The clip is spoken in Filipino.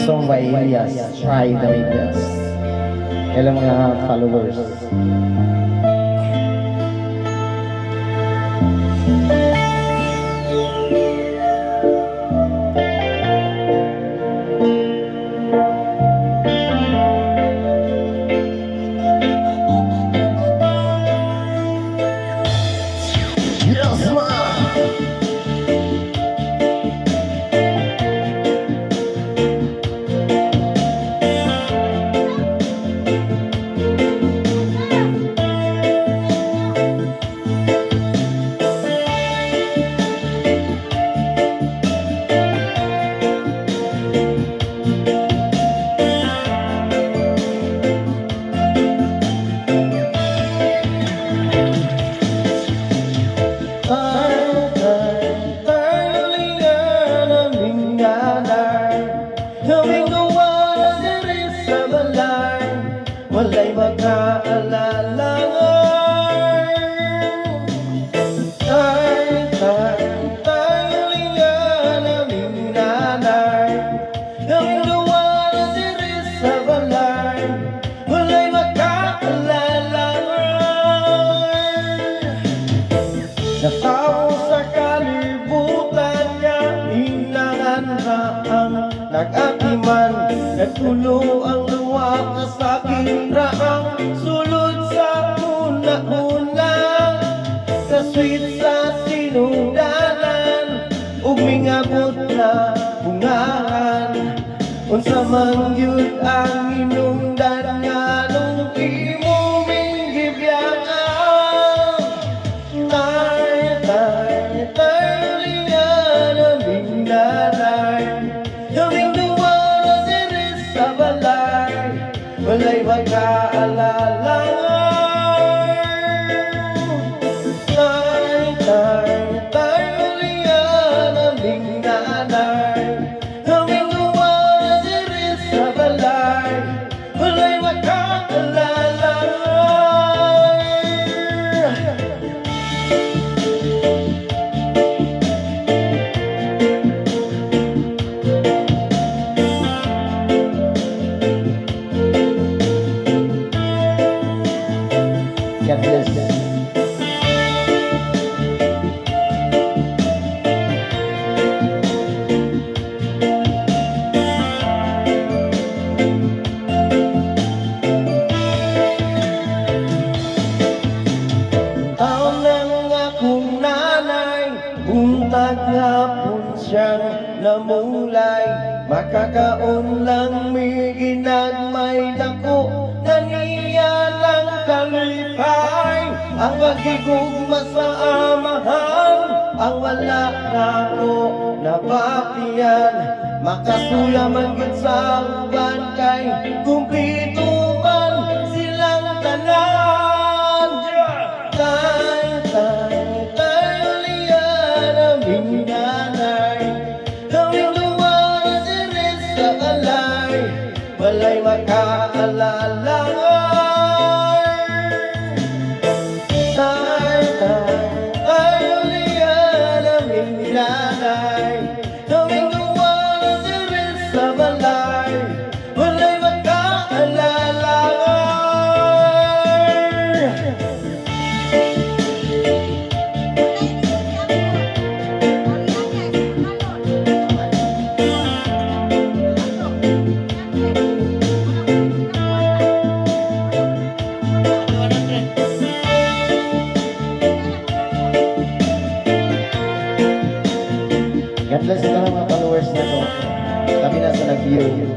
Song by Elias, Try the May Best. Kailan mga followers. Yes, ma! Walay magkaalala tayo lingan aming nanay aming gawa na diri sa balay walay magkaalala natao sa kalibutan niya ilangan na ang nag-akiman nagtulo ang luwa sa akin raang sulod sa una-una kasweet sa sinugdanan ug mingabot na bungahan unsa man gyud ang hinungdan nga nung imo minggibiyaan tayo lingan aming nanay aming duwa na diri sa balay walay magkaalala tayo lingan aming nanay aming gawa na diri sa balay walay magkaalala God bless. Taon ng akong nanay, buntag hapon siyang namulay, makakaon lang may ginagmay dako naniya lang kalipay ang pagigugma sa amahan ang wala nako nabatian makasuya man gid sa uban kay kumpleto man silang tanan tayo liyan aming nanay aming duwa na diri sa balay walay makaalala tayo liyan aming nanay aming duwa na diri sa balay walay makaalala God bless ito mga followers na to. Kami nasa nag-view.